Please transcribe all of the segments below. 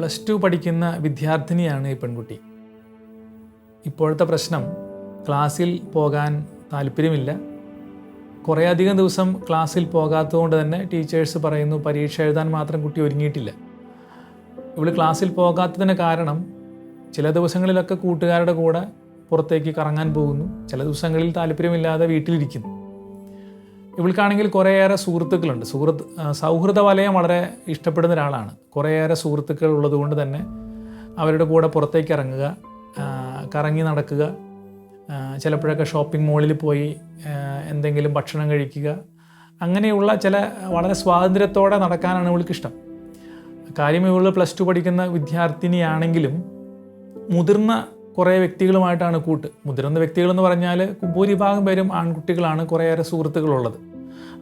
+2 പഠിക്കുന്ന വിദ്യാർത്ഥിനിയാണ് ഈ പെൺകുട്ടി. ഇപ്പോഴത്തെ പ്രശ്നം ക്ലാസ്സിൽ പോകാൻ താല്പര്യമില്ല. കുറേയധികം ദിവസം ക്ലാസ്സിൽ പോകാത്തതുകൊണ്ട് തന്നെ ടീച്ചേഴ്സ് പറയുന്നു പരീക്ഷ എഴുതാൻ മാത്രം കുട്ടി ഒരുങ്ങിയിട്ടില്ല. ഇവൾ ക്ലാസ്സിൽ പോകാത്തതിന് കാരണം ചില ദിവസങ്ങളിലൊക്കെ കൂട്ടുകാരുടെ കൂടെ പുറത്തേക്ക് കറങ്ങാൻ പോകുന്നു, ചില ദിവസങ്ങളിൽ താല്പര്യമില്ലാതെ വീട്ടിലിരിക്കുന്നു. ഇവൾക്കാണെങ്കിൽ കുറേയേറെ സുഹൃത്തുക്കളുണ്ട്. സൗഹൃദ വലയം വളരെ ഇഷ്ടപ്പെടുന്ന ഒരാളാണ്. കുറേയേറെ സുഹൃത്തുക്കൾ ഉള്ളതുകൊണ്ട് തന്നെ അവരുടെ കൂടെ പുറത്തേക്ക് ഇറങ്ങുക, കറങ്ങി നടക്കുക, ചിലപ്പോഴൊക്കെ ഷോപ്പിംഗ് മോളിൽ പോയി എന്തെങ്കിലും ഭക്ഷണം കഴിക്കുക, അങ്ങനെയുള്ള ചില വളരെ സ്വാതന്ത്ര്യത്തോടെ നടക്കാനാണ് ഇവൾക്കിഷ്ടം. കാര്യം ഇവൾ +2 പഠിക്കുന്ന വിദ്യാർത്ഥിനിയാണെങ്കിലും മുതിർന്ന കുറേ വ്യക്തികളുമായിട്ടാണ് കൂട്ട്. മുതിർന്ന വ്യക്തികളെന്ന് പറഞ്ഞാൽ ഭൂരിഭാഗം പേരും ആൺകുട്ടികളാണ്, കുറേയേറെ സുഹൃത്തുക്കളുള്ളത്.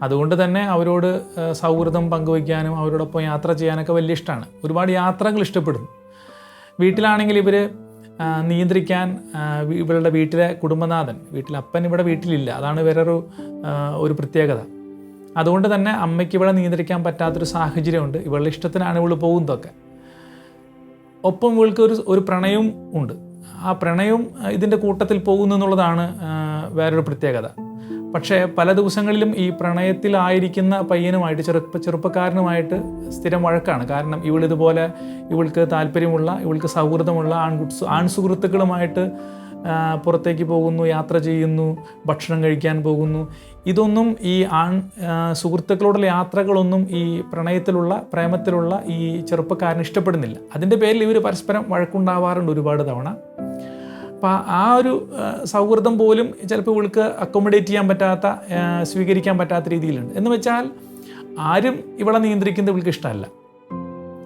അതുകൊണ്ട് തന്നെ അവരോട് സൗഹൃദം പങ്കുവയ്ക്കാനും അവരോടൊപ്പം യാത്ര ചെയ്യാനൊക്കെ വലിയ ഇഷ്ടമാണ്. ഒരുപാട് യാത്രകൾ ഇഷ്ടപ്പെടുന്നു. വീട്ടിലാണെങ്കിൽ ഇവർ നിയന്ത്രിക്കാൻ ഇവളുടെ വീട്ടിലെ കുടുംബനാഥൻ, അപ്പൻ ഇവിടെ വീട്ടിലില്ല. അതാണ് വേറൊരു പ്രത്യേകത. അതുകൊണ്ട് തന്നെ അമ്മയ്ക്ക് ഇവിടെ നിയന്ത്രിക്കാൻ പറ്റാത്തൊരു സാഹചര്യമുണ്ട്. ഇവളുടെ ഇഷ്ടത്തിനാണ് ഇവൾ പോകുന്നതൊക്കെ. ഒപ്പം ഇവൾക്ക് ഒരു പ്രണയവും ഉണ്ട്. ആ പ്രണയവും ഇതിൻ്റെ കൂട്ടത്തിൽ പോകുന്നു എന്നുള്ളതാണ് വേറൊരു പ്രത്യേകത. പക്ഷേ പല ദിവസങ്ങളിലും ഈ പ്രണയത്തിലായിരിക്കുന്ന പയ്യനുമായിട്ട് ചെറുപ്പക്കാരനുമായിട്ട് സ്ഥിരം വഴക്കാണ്. കാരണം ഇവൾക്ക് താല്പര്യമുള്ള, ഇവൾക്ക് സൗഹൃദമുള്ള ആൺസുഹൃത്തുക്കളുമായിട്ട് പുറത്തേക്ക് പോകുന്നു, യാത്ര ചെയ്യുന്നു, ഭക്ഷണം കഴിക്കാൻ പോകുന്നു. ഇതൊന്നും ഈ സുഹൃത്തുക്കളോടുള്ള യാത്രകളൊന്നും ഈ പ്രേമത്തിലുള്ള ഈ ചെറുപ്പക്കാരന് ഇഷ്ടപ്പെടുന്നില്ല. അതിൻ്റെ പേരിൽ ഇവർ പരസ്പരം വഴക്കുണ്ടാവാറുണ്ട് ഒരുപാട് തവണ. അപ്പോൾ ആ ഒരു സൗഹൃദം പോലും ചിലപ്പോൾ ഇവൾക്ക് അക്കോമഡേറ്റ് ചെയ്യാൻ പറ്റാത്ത, സ്വീകരിക്കാൻ പറ്റാത്ത രീതിയിലുണ്ട്. എന്ന് വെച്ചാൽ ആരും ഇവളെ നിയന്ത്രിക്കുന്നത് ഇവൾക്ക് ഇഷ്ടമല്ല.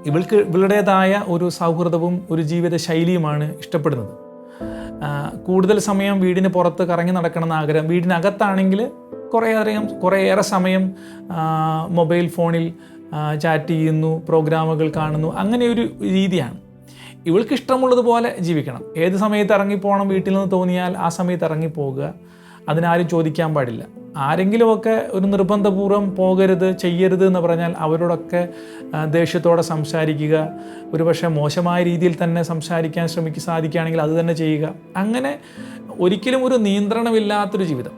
ഇവളുടേതായ ഒരു സൗഹൃദവും ഒരു ജീവിത ശൈലിയുമാണ് ഇഷ്ടപ്പെടുന്നത്. കൂടുതൽ സമയം വീടിന് പുറത്ത് കറങ്ങി നടക്കണമെന്ന് ആഗ്രഹം. വീടിനകത്താണെങ്കിൽ കുറേയേറെ സമയം മൊബൈൽ ഫോണിൽ ചാറ്റ് ചെയ്യുന്നു, പ്രോഗ്രാമുകൾ കാണുന്നു, അങ്ങനെ ഒരു രീതിയാണ്. ഇവൾക്ക് ഇഷ്ടമുള്ളതുപോലെ ജീവിക്കണം. ഏത് സമയത്ത് ഇറങ്ങിപ്പോകണം വീട്ടിൽ നിന്ന് തോന്നിയാൽ ആ സമയത്ത് ഇറങ്ങിപ്പോകുക. അതിനാരും ചോദിക്കാൻ പാടില്ല. ആരെങ്കിലുമൊക്കെ ഒരു നിർബന്ധപൂർവ്വം പോകരുത്, ചെയ്യരുത് എന്ന് പറഞ്ഞാൽ അവരോടൊക്കെ ദേഷ്യത്തോടെ സംസാരിക്കുക. ഒരുപക്ഷെ മോശമായ രീതിയിൽ തന്നെ സംസാരിക്കാൻ സാധിക്കുകയാണെങ്കിൽ അത് തന്നെ ചെയ്യുക. അങ്ങനെ ഒരിക്കലും ഒരു നിയന്ത്രണമില്ലാത്തൊരു ജീവിതം.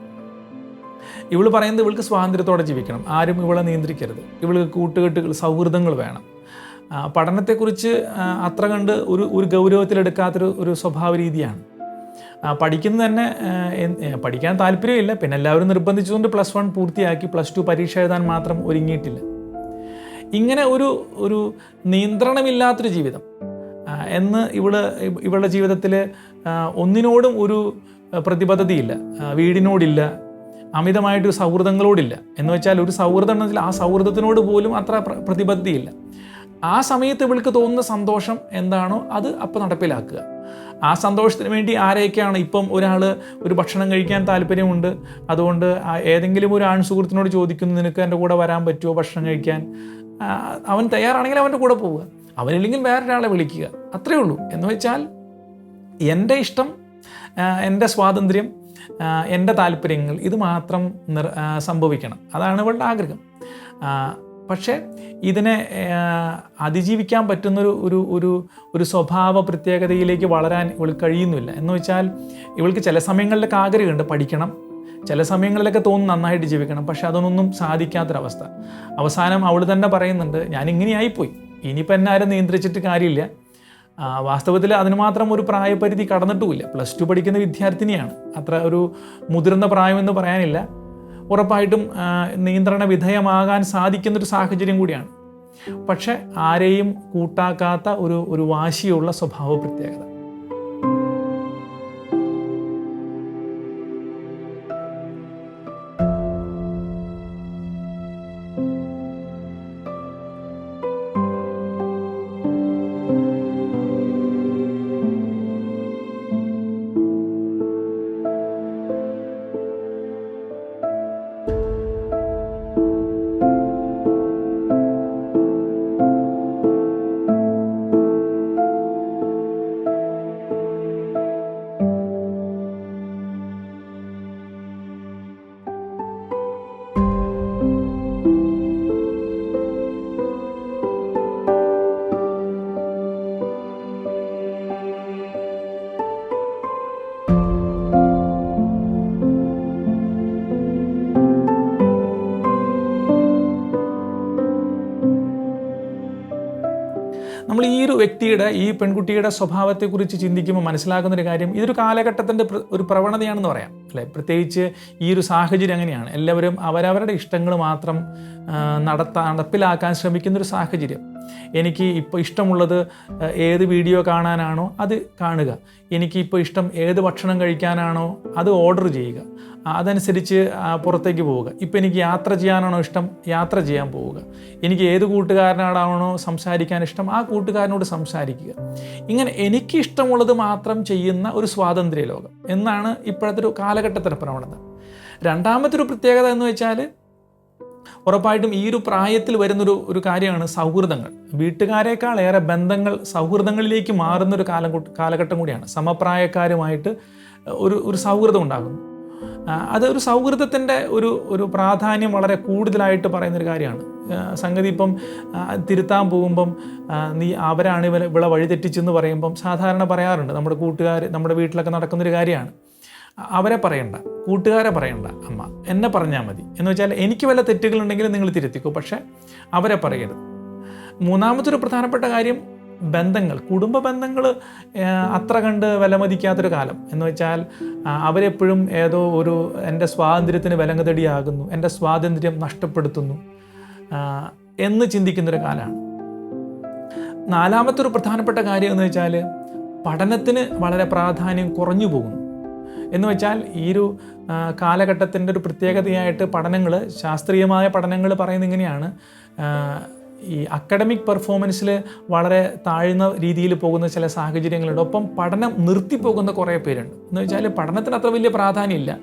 ഇവൾ പറയുന്നത് ഇവൾക്ക് സ്വാതന്ത്ര്യത്തോടെ ജീവിക്കണം, ആരും ഇവളെ നിയന്ത്രിക്കരുത്. ഇവൾക്ക് കൂട്ടുകെട്ടുകൾ, സൗഹൃദങ്ങൾ വേണം. പഠനത്തെക്കുറിച്ച് അത്ര കണ്ട് ഒരു ഗൗരവത്തിലെടുക്കാത്തൊരു സ്വഭാവ രീതിയാണ്. പഠിക്കുന്നത് തന്നെ പഠിക്കാൻ താല്പര്യമില്ല. പിന്നെ എല്ലാവരും നിർബന്ധിച്ചുകൊണ്ട് +1 പൂർത്തിയാക്കി, +2 പരീക്ഷ എഴുതാൻ മാത്രം ഒരുങ്ങിയിട്ടില്ല. ഇങ്ങനെ ഒരു നിയന്ത്രണമില്ലാത്തൊരു ജീവിതം എന്ന് ഇവളുടെ ജീവിതത്തിൽ ഒന്നിനോടും ഒരു പ്രതിബദ്ധതയില്ല. വീടിനോടില്ല, അമിതമായിട്ട് സൗഹൃദങ്ങളോടില്ല. എന്ന് വെച്ചാൽ ഒരു സൗഹൃദം എന്നുവെച്ചാൽ ആ സൗഹൃദത്തിനോട് പോലും അത്ര പ്രതിബദ്ധതയില്ല. ആ സമയത്ത് ഇവൾക്ക് തോന്നുന്ന സന്തോഷം എന്താണോ അത് അപ്പം നടപ്പിലാക്കുക. ആ സന്തോഷത്തിന് വേണ്ടി ആരെയൊക്കെയാണ്, ഇപ്പം ഒരാൾ ഒരു ഭക്ഷണം കഴിക്കാൻ താല്പര്യമുണ്ട്, അതുകൊണ്ട് ഏതെങ്കിലും ഒരു സുഹൃത്തിനോട് ചോദിക്കുന്നു, നിനക്ക് എൻ്റെ കൂടെ വരാൻ പറ്റുമോ ഭക്ഷണം കഴിക്കാൻ? അവൻ തയ്യാറാണെങ്കിൽ അവൻ്റെ കൂടെ പോവുക, അവനില്ലെങ്കിൽ വേറൊരാളെ വിളിക്കുക, അത്രയേ ഉള്ളൂ. എന്ന് വെച്ചാൽ എൻ്റെ ഇഷ്ടം, എൻ്റെ സ്വാതന്ത്ര്യം, എൻ്റെ താല്പര്യങ്ങൾ, ഇത് മാത്രം സംഭവിക്കണം. അതാണ് ഇവളുടെ ആഗ്രഹം. പക്ഷേ ഇതിനെ അതിജീവിക്കാൻ പറ്റുന്നൊരു ഒരു സ്വഭാവ പ്രത്യേകതയിലേക്ക് വളരാൻ ഇവൾക്ക് കഴിയുന്നില്ല. എന്ന് വെച്ചാൽ ഇവൾക്ക് ചില സമയങ്ങളിലൊക്കെ ആഗ്രഹമുണ്ട് പഠിക്കണം, ചില സമയങ്ങളിലൊക്കെ തോന്നും നന്നായിട്ട് ജീവിക്കണം, പക്ഷെ അതൊന്നും സാധിക്കാത്തൊരവസ്ഥ. അവസാനം അവൾ തന്നെ പറയുന്നുണ്ട്, ഞാനിങ്ങനെയായിപ്പോയി, ഇനിയിപ്പോൾ എന്നെ ആരും നിയന്ത്രിച്ചിട്ട് കാര്യമില്ല. വാസ്തവത്തിൽ അതിന് മാത്രം ഒരു പ്രായപരിധി കടന്നിട്ടുമില്ല. +2 പഠിക്കുന്ന വിദ്യാർത്ഥിനിയാണ്. അത്ര ഒരു മുതിർന്ന പ്രായമെന്ന് പറയാനില്ല. ഉറപ്പായിട്ടും നിയന്ത്രണ വിധേയമാകാൻ സാധിക്കുന്നൊരു സാഹചര്യം കൂടിയാണ്. പക്ഷെ ആരെയും കൂട്ടാക്കാത്ത ഒരു വാശിയുള്ള സ്വഭാവ പ്രത്യേകത. വ്യക്തിയുടെ, ഈ പെൺകുട്ടിയുടെ സ്വഭാവത്തെക്കുറിച്ച് ചിന്തിക്കുമ്പോൾ മനസ്സിലാക്കുന്നൊരു കാര്യം, ഇതൊരു കാലഘട്ടത്തിൻ്റെ ഒരു പ്രവണതയാണെന്ന് പറയാം അല്ലേ. പ്രത്യേകിച്ച് ഈ ഒരു സാഹചര്യം അങ്ങനെയാണ്. എല്ലാവരും അവരവരുടെ ഇഷ്ടങ്ങൾ മാത്രം നടപ്പിലാക്കാൻ ശ്രമിക്കുന്നൊരു സാഹചര്യം. എനിക്ക് ഇപ്പോൾ ഇഷ്ടമുള്ളത് ഏത് വീഡിയോ കാണാനാണോ അത് കാണുക, എനിക്കിപ്പോൾ ഇഷ്ടം ഏത് ഭക്ഷണം കഴിക്കാനാണോ അത് ഓർഡർ ചെയ്യുക, അതനുസരിച്ച് പുറത്തേക്ക് പോവുക. ഇപ്പോൾ എനിക്ക് യാത്ര ചെയ്യാനാണോ ഇഷ്ടം, യാത്ര ചെയ്യാൻ പോവുക. എനിക്ക് ഏത് കൂട്ടുകാരനോടാണോ സംസാരിക്കാൻ ഇഷ്ടം, ആ കൂട്ടുകാരനോട് സംസാരിക്കുക. ഇങ്ങനെ എനിക്ക് ഇഷ്ടമുള്ളത് മാത്രം ചെയ്യുന്ന ഒരു സ്വാതന്ത്ര്യ ലോകം എന്നാണ് ഇപ്പോഴത്തെ ഒരു കാലഘട്ടത്തിൻ്റെ പ്രവണത. രണ്ടാമത്തെ ഒരു പ്രത്യേകത എന്ന് വെച്ചാൽ, ഉറപ്പായിട്ടും ഈ ഒരു പ്രായത്തിൽ വരുന്നൊരു കാര്യമാണ് സൗഹൃദങ്ങൾ. വീട്ടുകാരേക്കാൾ ഏറെ ബന്ധങ്ങൾ സൗഹൃദങ്ങളിലേക്ക് മാറുന്നൊരു കാലഘട്ടം കൂടിയാണ്. സമപ്രായക്കാരുമായിട്ട് ഒരു സൗഹൃദം ഉണ്ടാകുന്നു. അതൊരു സൗഹൃദത്തിൻ്റെ ഒരു പ്രാധാന്യം വളരെ കൂടുതലായിട്ട് പറയുന്നൊരു കാര്യമാണ്. സംഗതി ഇപ്പം തിരുത്താൻ പോകുമ്പം അവരാണ് ഇവളെ വഴിതെറ്റിച്ചെന്ന് പറയുമ്പം സാധാരണ പറയാറുണ്ട്, നമ്മുടെ കൂട്ടുകാർ, നമ്മുടെ വീട്ടിലൊക്കെ നടക്കുന്നൊരു കാര്യമാണ്. അവരെ പറയണ്ട, കൂട്ടുകാരെ പറയണ്ട, അമ്മ എന്നെ പറഞ്ഞാൽ മതി എന്ന് വെച്ചാൽ, എനിക്ക് വല്ല തെറ്റുകളുണ്ടെങ്കിൽ നിങ്ങൾ തിരുത്തിക്കോ, പക്ഷേ അവരെ പറയരുത്. മൂന്നാമത്തെ ഒരു പ്രധാനപ്പെട്ട കാര്യം ബന്ധങ്ങൾ, കുടുംബ ബന്ധങ്ങൾ അത്ര കണ്ട് വിലമതിക്കാത്തൊരു കാലം. എന്ന് വെച്ചാൽ അവരെപ്പോഴും ഏതോ എൻ്റെ സ്വാതന്ത്ര്യത്തിന് വിലങ്ങതടിയാകുന്നു, എൻ്റെ സ്വാതന്ത്ര്യം നഷ്ടപ്പെടുത്തുന്നു എന്ന് ചിന്തിക്കുന്നൊരു കാലമാണ്. നാലാമത്തെ ഒരു പ്രധാനപ്പെട്ട കാര്യം എന്ന് വെച്ചാൽ, പഠനത്തിന് വളരെ പ്രാധാന്യം കുറഞ്ഞു പോകുന്നു. എന്ന് വെച്ചാൽ ഈ ഒരു കാലഘട്ടത്തിൻ്റെ ഒരു പ്രത്യേകതയായിട്ട് പഠനങ്ങൾ, ശാസ്ത്രീയമായ പഠനങ്ങൾ പറയുന്നത് ഇങ്ങനെയാണ്, ഈ അക്കാഡമിക് പെർഫോമൻസിൽ വളരെ താഴ്ന്ന രീതിയിൽ പോകുന്ന ചില സാഹചര്യങ്ങളുണ്ട്. ഒപ്പം പഠനം നിർത്തിപ്പോകുന്ന കുറേ പേരുണ്ട്. എന്ന് വെച്ചാൽ പഠനത്തിന് അത്ര വലിയ പ്രാധാന്യമില്ല.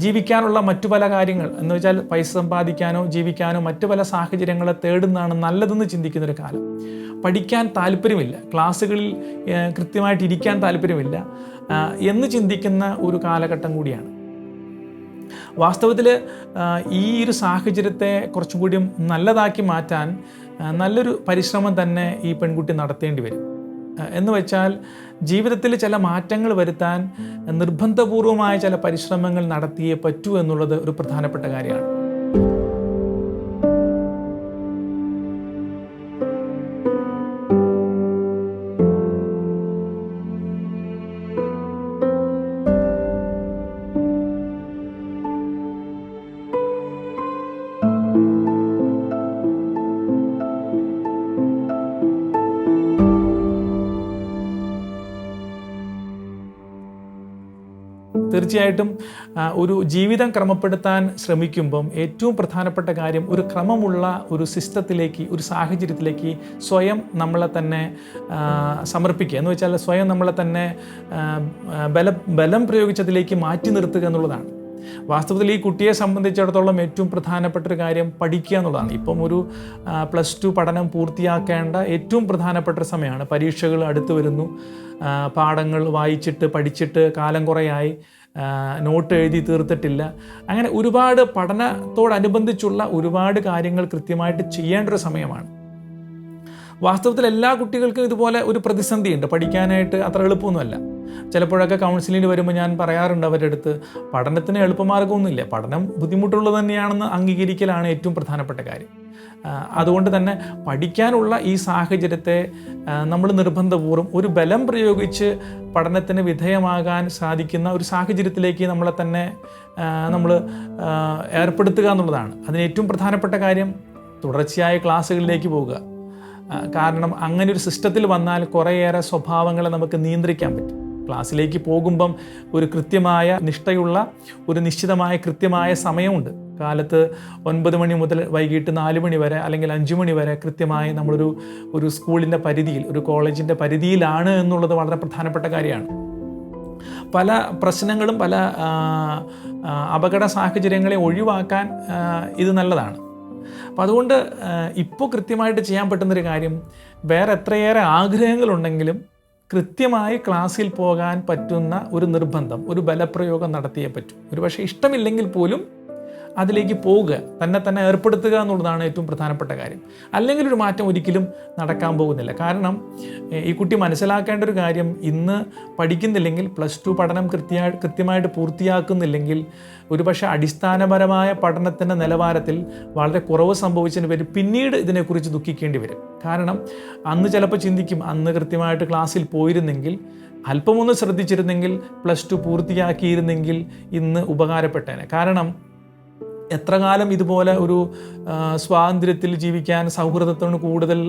ജീവിക്കാനുള്ള മറ്റു പല കാര്യങ്ങൾ, എന്ന് വെച്ചാൽ പൈസ സമ്പാദിക്കാനോ ജീവിക്കാനോ മറ്റു പല സാഹചര്യങ്ങളെ തേടുന്നതാണ് നല്ലതെന്ന് ചിന്തിക്കുന്നൊരു കാലം. പഠിക്കാൻ താല്പര്യമില്ല, ക്ലാസ്സുകളിൽ കൃത്യമായിട്ട് ഇരിക്കാൻ താല്പര്യമില്ല എന്ന് ചിന്തിക്കുന്ന ഒരു കാലഘട്ടം കൂടിയാണ്. വാസ്തവത്തിൽ ഈ ഒരു സാഹചര്യത്തെ കുറച്ചും കൂടി നല്ലതാക്കി മാറ്റാൻ നല്ലൊരു പരിശ്രമം തന്നെ ഈ പെൺകുട്ടി നടത്തേണ്ടി വരും. എന്ന് വെച്ചാൽ ജീവിതത്തിൽ ചില മാറ്റങ്ങൾ വരുത്താൻ നിർബന്ധപൂർവമായ ചില പരിശ്രമങ്ങൾ നടത്തിയേ പറ്റൂ എന്നുള്ളത് ഒരു പ്രധാനപ്പെട്ട കാര്യമാണ്. തീർച്ചയായിട്ടും ഒരു ജീവിതം ക്രമപ്പെടുത്താൻ ശ്രമിക്കുമ്പം ഏറ്റവും പ്രധാനപ്പെട്ട കാര്യം ഒരു ക്രമമുള്ള ഒരു സിസ്റ്റത്തിലേക്ക്, ഒരു സാഹചര്യത്തിലേക്ക് സ്വയം നമ്മളെ തന്നെ സമർപ്പിക്കുക. എന്ന് വെച്ചാൽ സ്വയം നമ്മളെ തന്നെ ബലം പ്രയോഗിച്ചതിലേക്ക് മാറ്റി നിർത്തുക എന്നുള്ളതാണ്. വാസ്തവത്തിൽ ഈ കുട്ടിയെ സംബന്ധിച്ചിടത്തോളം ഏറ്റവും പ്രധാനപ്പെട്ട ഒരു കാര്യം പഠിക്കുക എന്നുള്ളതാണ്. ഇപ്പം ഒരു +2 പഠനം പൂർത്തിയാക്കേണ്ട ഏറ്റവും പ്രധാനപ്പെട്ട ഒരു സമയമാണ്. പരീക്ഷകൾ അടുത്ത് വരുന്നു. പാഠങ്ങൾ വായിച്ചിട്ട് പഠിച്ചിട്ട് കാലം കുറേയായി, നോട്ട് എഴുതി തീർത്തിട്ടില്ല. അങ്ങനെ ഒരുപാട് പഠനത്തോടനുബന്ധിച്ചുള്ള ഒരുപാട് കാര്യങ്ങൾ കൃത്യമായിട്ട് ചെയ്യേണ്ട ഒരു സമയമാണ്. വാസ്തവത്തിൽ എല്ലാ കുട്ടികൾക്കും ഇതുപോലെ ഒരു പ്രതിസന്ധിയുണ്ട്. പഠിക്കാനായിട്ട് അത്ര എളുപ്പമൊന്നുമല്ല. ചിലപ്പോഴൊക്കെ കൗൺസിലിംഗ് വരുമ്പോൾ ഞാൻ പറയാറുണ്ട് അവരുടെ അടുത്ത്, പഠനത്തിന് എളുപ്പമാർഗ്ഗമൊന്നുമില്ല, പഠനം ബുദ്ധിമുട്ടുള്ളത് തന്നെയാണെന്ന് അംഗീകരിക്കലാണ് ഏറ്റവും പ്രധാനപ്പെട്ട കാര്യം. അതുകൊണ്ട് തന്നെ പഠിക്കാനുള്ള ഈ സാഹചര്യത്തെ നമ്മൾ നിർബന്ധപൂർവ്വം ഒരു ബലം പ്രയോഗിച്ച് പഠനത്തിന് വിധേയമാകാൻ സാധിക്കുന്ന ഒരു സാഹചര്യത്തിലേക്ക് നമ്മളെ തന്നെ നമ്മൾ ഏർപ്പെടുത്തുക എന്നുള്ളതാണ്. അതിന് ഏറ്റവും പ്രധാനപ്പെട്ട കാര്യം തുടർച്ചയായ ക്ലാസ്സുകളിലേക്ക് പോവുക. കാരണം അങ്ങനെ ഒരു സിസ്റ്റത്തിൽ വന്നാൽ കുറേയേറെ സ്വഭാവങ്ങളെ നമുക്ക് നിയന്ത്രിക്കാൻ പറ്റും. ക്ലാസ്സിലേക്ക് പോകുമ്പം ഒരു കൃത്യമായ നിഷ്ഠയുള്ള ഒരു നിശ്ചിതമായ കൃത്യമായ സമയമുണ്ട്. കാലത്ത് 9 മണി മുതൽ വൈകിട്ട് 4 മണി വരെ അല്ലെങ്കിൽ 5 മണി വരെ കൃത്യമായി നമ്മളൊരു സ്കൂളിൻ്റെ പരിധിയിൽ, ഒരു കോളേജിൻ്റെ പരിധിയിലാണ് എന്നുള്ളത് വളരെ പ്രധാനപ്പെട്ട കാര്യമാണ്. പല പ്രശ്നങ്ങളും പല അപകട സാഹചര്യങ്ങളെ ഒഴിവാക്കാൻ ഇത് നല്ലതാണ്. അപ്പോൾ അതുകൊണ്ട് ഇപ്പോൾ കൃത്യമായിട്ട് ചെയ്യാൻ പറ്റുന്നൊരു കാര്യം, വേറെ എത്രയേറെ ആഗ്രഹങ്ങളുണ്ടെങ്കിലും കൃത്യമായി ക്ലാസ്സിൽ പോകാൻ പറ്റുന്ന ഒരു നിർബന്ധം, ഒരു ബലപ്രയോഗം നടത്തിയേ പറ്റൂ. ഒരു പക്ഷേ ഇഷ്ടമില്ലെങ്കിൽ പോലും അതിലേക്ക് പോവുക, തന്നെ ഏർപ്പെടുത്തുക എന്നുള്ളതാണ് ഏറ്റവും പ്രധാനപ്പെട്ട കാര്യം. അല്ലെങ്കിൽ ഒരു മാറ്റം ഒരിക്കലും നടക്കാൻ പോകുന്നില്ല. കാരണം ഈ കുട്ടി മനസ്സിലാക്കേണ്ട ഒരു കാര്യം, ഇന്ന് പഠിക്കുന്നില്ലെങ്കിൽ, +2 പഠനം കൃത്യമായിട്ട് പൂർത്തിയാക്കുന്നില്ലെങ്കിൽ ഒരുപക്ഷെ അടിസ്ഥാനപരമായ പഠനത്തിൻ്റെ നിലവാരത്തിൽ വളരെ കുറവ് സംഭവിച്ചതിന് പേര് പിന്നീട് ഇതിനെക്കുറിച്ച് ദുഃഖിക്കേണ്ടി വരും. കാരണം അന്ന് ചിലപ്പോൾ ചിന്തിക്കും, അന്ന് കൃത്യമായിട്ട് ക്ലാസ്സിൽ പോയിരുന്നെങ്കിൽ, അല്പമൊന്ന് ശ്രദ്ധിച്ചിരുന്നെങ്കിൽ, +2 പൂർത്തിയാക്കിയിരുന്നെങ്കിൽ ഇന്ന് ഉപകാരപ്പെട്ടേനെ. കാരണം എത്ര കാലം ഇതുപോലെ ഒരു സ്വാതന്ത്ര്യത്തിൽ ജീവിക്കാൻ, സൗഹൃദത്തിന് കൂടുതൽ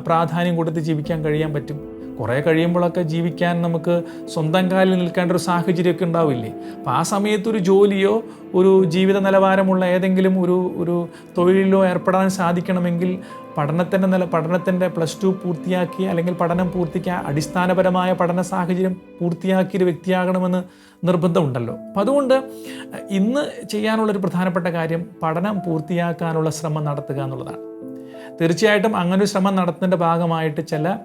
പ്രാധാന്യം കൊടുത്ത് ജീവിക്കാൻ കഴിയാൻ പറ്റും? കുറേ കഴിയുമ്പോഴൊക്കെ ജീവിക്കാൻ നമുക്ക് സ്വന്തം കാലിൽ നിൽക്കേണ്ട ഒരു സാഹചര്യമൊക്കെ ഉണ്ടാവില്ലേ? അപ്പോൾ ആ സമയത്ത് ഒരു ജോലിയോ ഒരു ജീവിത നിലവാരമുള്ള ഏതെങ്കിലും ഒരു തൊഴിലിലോ ഏർപ്പെടാൻ സാധിക്കണമെങ്കിൽ പഠനത്തിൻ്റെ +2 പൂർത്തിയാക്കി, അല്ലെങ്കിൽ പഠനം പൂർത്തിയാക്കി അടിസ്ഥാനപരമായ പഠന സാഹചര്യം പൂർത്തിയാക്കിയൊരു വ്യക്തിയാകണമെന്ന് നിർബന്ധമുണ്ടല്ലോ. അപ്പം അതുകൊണ്ട് ഇന്ന് ചെയ്യാനുള്ളൊരു പ്രധാനപ്പെട്ട കാര്യം പഠനം പൂർത്തിയാക്കാനുള്ള ശ്രമം നടത്തുക എന്നുള്ളതാണ്. തീർച്ചയായിട്ടും അങ്ങനൊരു ശ്രമം നടത്തുന്നതിൻ്റെ ഭാഗമായിട്ട് ചില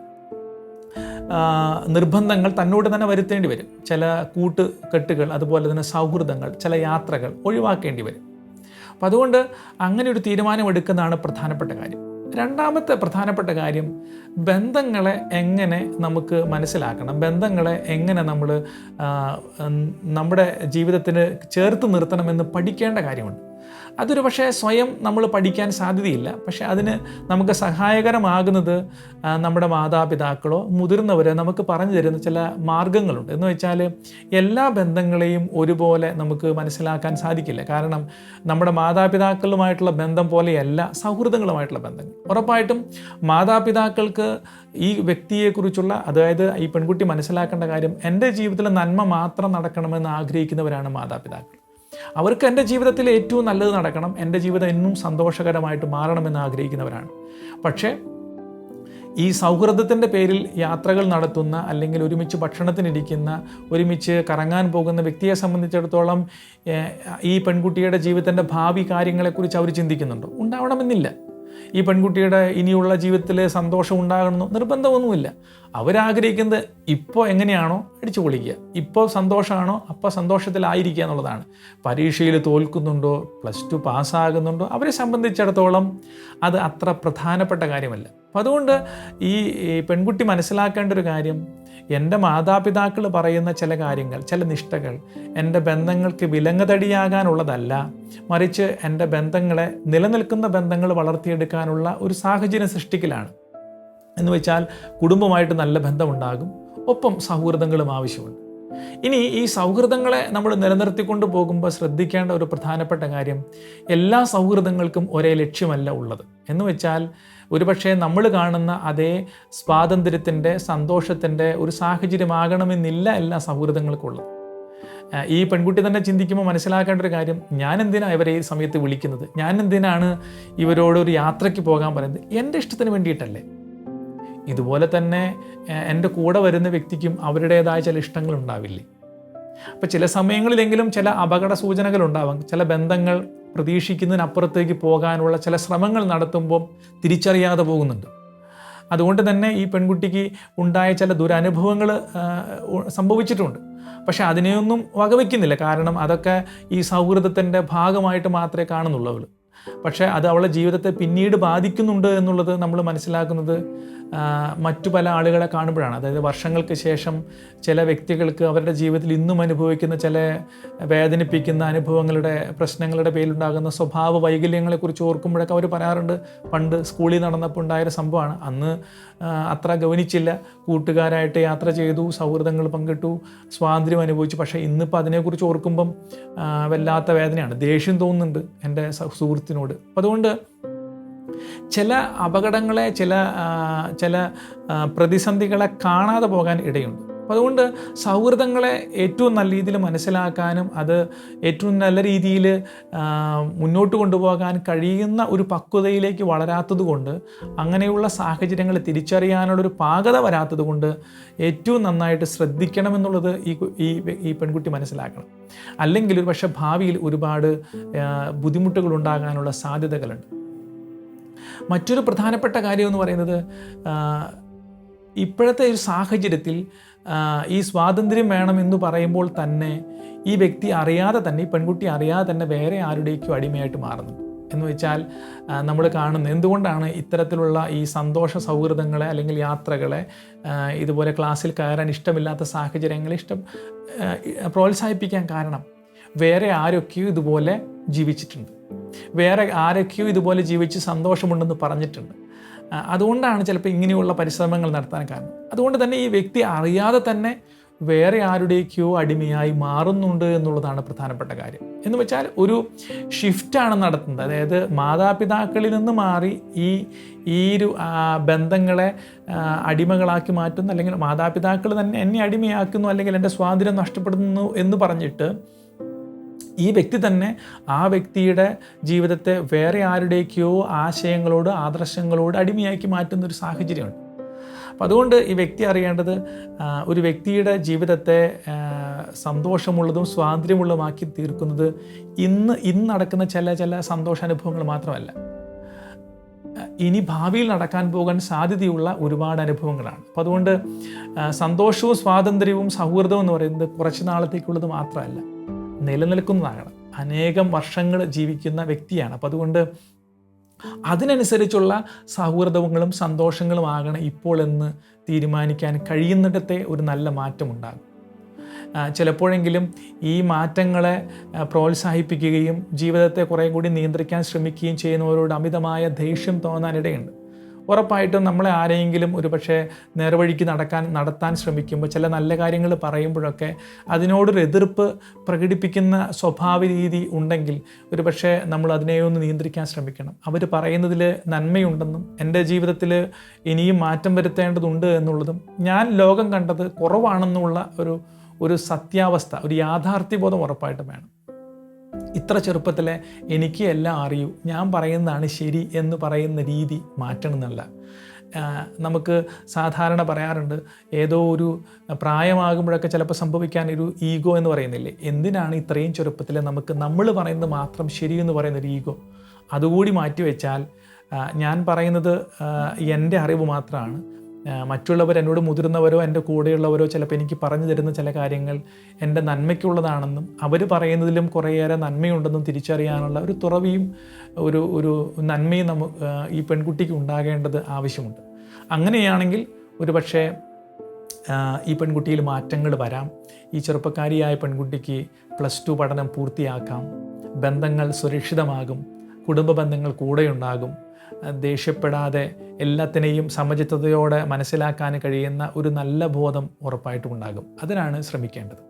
നിർബന്ധങ്ങൾ തന്നോട് തന്നെ വരുത്തേണ്ടി വരും. ചില കൂട്ടുകെട്ടുകൾ, അതുപോലെ തന്നെ സൗഹൃദങ്ങൾ, ചില യാത്രകൾ ഒഴിവാക്കേണ്ടി വരും. അപ്പം അതുകൊണ്ട് അങ്ങനെ ഒരു തീരുമാനം എടുക്കുന്നതാണ് പ്രധാനപ്പെട്ട കാര്യം. രണ്ടാമത്തെ പ്രധാനപ്പെട്ട കാര്യം, ബന്ധങ്ങളെ എങ്ങനെ നമുക്ക് മനസ്സിലാക്കണം, ബന്ധങ്ങളെ എങ്ങനെ നമ്മൾ നമ്മുടെ ജീവിതത്തിന് ചേർത്ത് നിർത്തണമെന്ന് പഠിക്കേണ്ട കാര്യമുണ്ട്. അതൊരു പക്ഷേ സ്വയം നമ്മൾ പഠിക്കാൻ സാധ്യതയില്ല. പക്ഷേ അതിന് നമുക്ക് സഹായകരമാകുന്നത് നമ്മുടെ മാതാപിതാക്കളോ മുതിർന്നവരോ നമുക്ക് പറഞ്ഞു തരുന്ന ചില മാർഗങ്ങളുണ്ട്. എന്ന് വെച്ചാൽ എല്ലാ ബന്ധങ്ങളെയും ഒരുപോലെ നമുക്ക് മനസ്സിലാക്കാൻ സാധിക്കില്ല. കാരണം നമ്മുടെ മാതാപിതാക്കളുമായിട്ടുള്ള ബന്ധം പോലെയല്ല സൗഹൃദങ്ങളുമായിട്ടുള്ള ബന്ധങ്ങൾ. ഉറപ്പായിട്ടും മാതാപിതാക്കൾക്ക് ഈ വ്യക്തിയെക്കുറിച്ചുള്ള, അതായത് ഈ പെൺകുട്ടി മനസ്സിലാക്കേണ്ട കാര്യം, എൻ്റെ ജീവിതത്തിൽ നന്മ മാത്രം നടക്കണമെന്ന് ആഗ്രഹിക്കുന്നവരാണ് മാതാപിതാക്കൾ. അവർക്ക് എൻ്റെ ജീവിതത്തിൽ ഏറ്റവും നല്ലത് നടക്കണം, എൻ്റെ ജീവിതം എന്നും സന്തോഷകരമായിട്ട് മാറണമെന്ന് ആഗ്രഹിക്കുന്നവരാണ്. പക്ഷേ ഈ സൗഹൃദത്തിൻ്റെ പേരിൽ യാത്രകൾ നടത്തുന്ന, അല്ലെങ്കിൽ ഒരുമിച്ച് ഭക്ഷണത്തിനിരിക്കുന്ന, ഒരുമിച്ച് കറങ്ങാൻ പോകുന്ന വ്യക്തിയെ സംബന്ധിച്ചിടത്തോളം ഈ പെൺകുട്ടിയുടെ ജീവിതത്തിൻ്റെ ഭാവി കാര്യങ്ങളെക്കുറിച്ച് അവർ ചിന്തിക്കുന്നുണ്ടോ? ഉണ്ടാവണമെന്നില്ല. ഈ പെൺകുട്ടിയുടെ ഇനിയുള്ള ജീവിതത്തിൽ സന്തോഷം ഉണ്ടാകണമെന്നോ നിർബന്ധമൊന്നുമില്ല. അവരാഗ്രഹിക്കുന്നത് ഇപ്പോൾ എങ്ങനെയാണോ അടിച്ചു പൊളിക്കുക, ഇപ്പോൾ സന്തോഷമാണോ അപ്പോൾ സന്തോഷത്തിലായിരിക്കുക എന്നുള്ളതാണ്. പരീക്ഷയിൽ തോൽക്കുന്നുണ്ടോ, +2 പാസ്സാകുന്നുണ്ടോ, അവരെ സംബന്ധിച്ചിടത്തോളം അത് അത്ര പ്രധാനപ്പെട്ട കാര്യമല്ല. അപ്പം അതുകൊണ്ട് ഈ പെൺകുട്ടി മനസ്സിലാക്കേണ്ട ഒരു കാര്യം, എൻ്റെ മാതാപിതാക്കൾ പറയുന്ന ചില കാര്യങ്ങൾ, ചില നിഷ്ഠകൾ എൻ്റെ ബന്ധങ്ങൾക്ക് വിലങ്ങുതടിയാകാനുള്ളതല്ല, മറിച്ച് എൻ്റെ ബന്ധങ്ങളെ, നിലനിൽക്കുന്ന ബന്ധങ്ങൾ വളർത്തിയെടുക്കാനുള്ള ഒരു സാഹചര്യം സൃഷ്ടിക്കലാണ്. എന്ന് വെച്ചാൽ കുടുംബമായിട്ട് നല്ല ബന്ധമുണ്ടാകും, ഒപ്പം സൗഹൃദങ്ങളും ആവശ്യമുണ്ട്. ഇനി ഈ സൗഹൃദങ്ങളെ നമ്മൾ നിലനിർത്തിക്കൊണ്ട് പോകുമ്പോൾ ശ്രദ്ധിക്കേണ്ട ഒരു പ്രധാനപ്പെട്ട കാര്യം, എല്ലാ സൗഹൃദങ്ങൾക്കും ഒരേ ലക്ഷ്യമല്ല ഉള്ളത്. എന്ന് വെച്ചാൽ ഒരുപക്ഷെ നമ്മൾ കാണുന്ന അതേ സ്വാതന്ത്ര്യത്തിൻ്റെ, സന്തോഷത്തിൻ്റെ ഒരു സാഹചര്യമാകണമെന്നില്ല എല്ലാ സൗഹൃദങ്ങൾക്കുള്ളത്. ഈ പെൺകുട്ടി തന്നെ ചിന്തിക്കുമ്പോൾ മനസ്സിലാക്കേണ്ട ഒരു കാര്യം, ഞാൻ എന്തിനാണ് ഇവരെ ഈ സമയത്ത് വിളിക്കുന്നത്, ഞാൻ എന്തിനാണ് ഇവരോട് ഒരു യാത്രയ്ക്ക് പോകാൻ പറയുന്നത്, എൻ്റെ ഇഷ്ടത്തിന് വേണ്ടിയിട്ടല്ലേ. ഇതുപോലെ തന്നെ എൻ്റെ കൂടെ വരുന്ന വ്യക്തിക്കും അവരുടേതായ ചില ഇഷ്ടങ്ങളുണ്ടാവില്ലേ. അപ്പോൾ ചില സമയങ്ങളിലെങ്കിലും ചില അപകട സൂചനകൾ ഉണ്ടാവാം. ചില ബന്ധങ്ങൾ പ്രതീക്ഷിക്കുന്നതിനപ്പുറത്തേക്ക് പോകാനുള്ള ചില ശ്രമങ്ങൾ നടത്തുമ്പോൾ തിരിച്ചറിയാതെ പോകുന്നുണ്ട്. അതുകൊണ്ട് തന്നെ ഈ പെൺകുട്ടിക്ക് ഉണ്ടായ ചില ദുരനുഭവങ്ങൾ സംഭവിച്ചിട്ടുണ്ട്. പക്ഷെ അതിനെയൊന്നും വകവയ്ക്കുന്നില്ല. കാരണം അതൊക്കെ ഈ സൗഹൃദത്തിൻ്റെ ഭാഗമായിട്ട് മാത്രമേ കാണുന്നുള്ളൂ അവൾ. പക്ഷേ അത് അവളുടെ ജീവിതത്തെ പിന്നീട് ബാധിക്കുന്നുണ്ട് എന്നുള്ളത് നമ്മൾ മനസ്സിലാക്കുന്നത് മറ്റു പല ആളുകളെ കാണുമ്പോഴാണ്. അതായത് വർഷങ്ങൾക്ക് ശേഷം ചില വ്യക്തികൾക്ക് അവരുടെ ജീവിതത്തിൽ ഇന്നും അനുഭവിക്കുന്ന ചില വേദനിപ്പിക്കുന്ന അനുഭവങ്ങളുടെ, പ്രശ്നങ്ങളുടെ പേരിലുണ്ടാകുന്ന സ്വഭാവ വൈകല്യങ്ങളെക്കുറിച്ച് ഓർക്കുമ്പോഴൊക്കെ അവർ പറയാറുണ്ട്, പണ്ട് സ്കൂളിൽ നടന്നപ്പോൾ ഉണ്ടായൊരു സംഭവമാണ്, അന്ന് അത്ര ഗവനിച്ചില്ല, കൂട്ടുകാരായിട്ട് യാത്ര ചെയ്തു, സൗഹൃദങ്ങൾ പങ്കിട്ടു, സ്വാതന്ത്ര്യം അനുഭവിച്ചു. പക്ഷേ ഇന്നിപ്പോൾ അതിനെക്കുറിച്ച് ഓർക്കുമ്പം വല്ലാത്ത വേദനയാണ്, ദേഷ്യം തോന്നുന്നുണ്ട് എൻ്റെ സുഹൃത്തിനോട്. അപ്പം അതുകൊണ്ട് ചില അപകടങ്ങളെ, ചില പ്രതിസന്ധികളെ കാണാതെ പോകാൻ ഇടയുണ്ട്. അപ്പോൾ അതുകൊണ്ട് സൗഹൃദങ്ങളെ ഏറ്റവും നല്ല രീതിയിൽ മനസ്സിലാക്കാനും അത് ഏറ്റവും നല്ല രീതിയിൽ മുന്നോട്ട് കൊണ്ടുപോകാൻ കഴിയുന്ന ഒരു പക്വതയിലേക്ക് വളരാത്തത് കൊണ്ട്, അങ്ങനെയുള്ള സാഹചര്യങ്ങൾ തിരിച്ചറിയാനുള്ളൊരു പാകത വരാത്തത് കൊണ്ട് ഏറ്റവും നന്നായിട്ട് ശ്രദ്ധിക്കണമെന്നുള്ളത് ഈ പെൺകുട്ടി മനസ്സിലാക്കണം. അല്ലെങ്കിൽ ഒരു പക്ഷേ ഭാവിയിൽ ഒരുപാട് ബുദ്ധിമുട്ടുകൾ ഉണ്ടാകാനുള്ള സാധ്യതകളുണ്ട്. മറ്റൊരു പ്രധാനപ്പെട്ട കാര്യം എന്ന് പറയുന്നത്, ഇപ്പോഴത്തെ ഒരു സാഹചര്യത്തിൽ ഈ സ്വാതന്ത്ര്യം വേണമെന്ന് പറയുമ്പോൾ തന്നെ ഈ വ്യക്തി അറിയാതെ തന്നെ, ഈ പെൺകുട്ടി അറിയാതെ തന്നെ വേറെ ആരുടേക്കും അടിമയായിട്ട് മാറുന്നുണ്ട്. എന്ന് വെച്ചാൽ നമ്മൾ കാണുന്നത് എന്തുകൊണ്ടാണ് ഇത്തരത്തിലുള്ള ഈ സന്തോഷ സൗഹൃദങ്ങളെ അല്ലെങ്കിൽ യാത്രകളെ, ഇതുപോലെ ക്ലാസ്സിൽ കയറാൻ ഇഷ്ടമില്ലാത്ത സാഹചര്യങ്ങളെ പ്രോത്സാഹിപ്പിക്കാൻ കാരണം, വേറെ ആരൊക്കെയോ ഇതുപോലെ ജീവിച്ചിട്ടുണ്ട്, വേറെ ആരൊക്കെയോ ഇതുപോലെ ജീവിച്ച് സന്തോഷമുണ്ടെന്ന് പറഞ്ഞിട്ടുണ്ട്. അതുകൊണ്ടാണ് ചിലപ്പോൾ ഇങ്ങനെയുള്ള പരിശ്രമങ്ങൾ നടത്താൻ കാരണം. അതുകൊണ്ട് തന്നെ ഈ വ്യക്തി അറിയാതെ തന്നെ വേറെ ആരുടേക്കോ അടിമയായി മാറുന്നുണ്ട് എന്നുള്ളതാണ് പ്രധാനപ്പെട്ട കാര്യം. എന്ന് വെച്ചാൽ ഒരു ഷിഫ്റ്റാണ് നടത്തുന്നത്. അതായത് മാതാപിതാക്കളിൽ നിന്ന് മാറി ഈ ഒരു ബന്ധങ്ങളെ അടിമകളാക്കി മാറ്റുന്നു, അല്ലെങ്കിൽ മാതാപിതാക്കൾ തന്നെ എന്നെ അടിമയാക്കുന്നു, അല്ലെങ്കിൽ എൻ്റെ സ്വാതന്ത്ര്യം നഷ്ടപ്പെടുന്നു എന്ന് പറഞ്ഞിട്ട് ഈ വ്യക്തി തന്നെ ആ വ്യക്തിയുടെ ജീവിതത്തെ വേറെ ആരുടേക്കോ ആശയങ്ങളോട്, ആദർശങ്ങളോട് അടിമയാക്കി മാറ്റുന്നൊരു സാഹചര്യമുണ്ട്. അപ്പം അതുകൊണ്ട് ഈ വ്യക്തി അറിയേണ്ടത്, ഒരു വ്യക്തിയുടെ ജീവിതത്തെ സന്തോഷമുള്ളതും സ്വാതന്ത്ര്യമുള്ളതുമാക്കി തീർക്കുന്നത് ഇന്ന് നടക്കുന്ന ചില സന്തോഷാനുഭവങ്ങൾ മാത്രമല്ല, ഇനി ഭാവിയിൽ നടക്കാൻ പോകാൻ സാധ്യതയുള്ള ഒരുപാട് അനുഭവങ്ങളാണ്. അപ്പം അതുകൊണ്ട് സന്തോഷവും സ്വാതന്ത്ര്യവും സൗഹൃദവും എന്ന് പറയുന്നത് കുറച്ച് നാളത്തേക്കുള്ളത് മാത്രമല്ല, നിലനിൽക്കുന്നതാകണം. അനേകം വർഷങ്ങൾ ജീവിക്കുന്ന വ്യക്തിയാണ്. അപ്പം അതുകൊണ്ട് അതിനനുസരിച്ചുള്ള സൗഹൃദങ്ങളും സന്തോഷങ്ങളും ആകണം ഇപ്പോൾ എന്ന് തീരുമാനിക്കാൻ കഴിയുന്നിടത്തെ ഒരു നല്ല മാറ്റമുണ്ടാകും. ചിലപ്പോഴെങ്കിലും ഈ മാറ്റങ്ങളെ പ്രോത്സാഹിപ്പിക്കുകയും ജീവിതത്തെ കുറേ കൂടി നിയന്ത്രിക്കാൻ ശ്രമിക്കുകയും ചെയ്യുന്നവരോട് അമിതമായ ദേഷ്യം തോന്നാനിടയുണ്ട്. ഉറപ്പായിട്ടും നമ്മളെ ആരെങ്കിലും ഒരു പക്ഷേ നേർവഴിക്ക് നടത്താൻ ശ്രമിക്കുമ്പോൾ, ചില നല്ല കാര്യങ്ങൾ പറയുമ്പോഴൊക്കെ അതിനോടൊരു എതിർപ്പ് പ്രകടിപ്പിക്കുന്ന സ്വഭാവ രീതി ഉണ്ടെങ്കിൽ ഒരു പക്ഷേ നമ്മൾ അതിനെയൊന്ന് നിയന്ത്രിക്കാൻ ശ്രമിക്കണം. അവർ പറയുന്നതിൽ നന്മയുണ്ടെന്നും എൻ്റെ ജീവിതത്തിൽ ഇനിയും മാറ്റം വരുത്തേണ്ടതുണ്ട് എന്നുള്ളതും ഞാൻ ലോകം കണ്ടത് കുറവാണെന്നുള്ള ഒരു സത്യാവസ്ഥ, ഒരു യാഥാർത്ഥ്യബോധം ഉറപ്പായിട്ടും വേണം. ഇത്ര ചെറുപ്പത്തിലെ എനിക്ക് എല്ലാം അറിയൂ, ഞാൻ പറയുന്നതാണ് ശരി എന്ന് പറയുന്ന രീതി മാറ്റണം എന്നല്ല. നമുക്ക് സാധാരണ പറയാറുണ്ട്, ഏതോ ഒരു പ്രായമാകുമ്പോഴൊക്കെ ചിലപ്പോൾ സംഭവിക്കാൻ ഒരു ഈഗോ എന്ന് പറയുന്നില്ലേ, എന്തിനാണ് ഇത്രയും ചെറുപ്പത്തിൽ നമ്മൾ പറയുന്നത് മാത്രം ശരി എന്ന് പറയുന്നൊരു ഈഗോ, അതുകൂടി മാറ്റിവെച്ചാൽ ഞാൻ പറയുന്നത് എൻ്റെ അറിവ് മാത്രമാണ്, മറ്റുള്ളവർ എന്നോട് മുതിർന്നവരോ എൻ്റെ കൂടെയുള്ളവരോ ചിലപ്പോൾ എനിക്ക് പറഞ്ഞു തരുന്ന ചില കാര്യങ്ങൾ എൻ്റെ നന്മയ്ക്കുള്ളതാണെന്നും അവർ പറയുന്നതിലും കുറേയേറെ നന്മയുണ്ടെന്നും തിരിച്ചറിയാനുള്ള ഒരു തുറവിയും ഒരു നന്മയും ഈ പെൺകുട്ടിക്ക് ഉണ്ടാകേണ്ടത് ആവശ്യമുണ്ട്. അങ്ങനെയാണെങ്കിൽ ഒരു പക്ഷേ ഈ പെൺകുട്ടിയിൽ മാറ്റങ്ങൾ വരാം. ഈ ചെറുപ്പക്കാരിയായ പെൺകുട്ടിക്ക് +2 പഠനം പൂർത്തിയാക്കാം, ബന്ധങ്ങൾ സുരക്ഷിതമാകും, കുടുംബ ബന്ധങ്ങൾ കൂടെയുണ്ടാകും, ദേഷ്യപ്പെടാതെ എല്ലാത്തിനെയും സമചിത്തതയോടെ മനസ്സിലാക്കാൻ കഴിയുന്ന ഒരു നല്ല ബോധം ഉറപ്പായിട്ടും ഉണ്ടാകും. അതിനാണ് ശ്രമിക്കേണ്ടത്.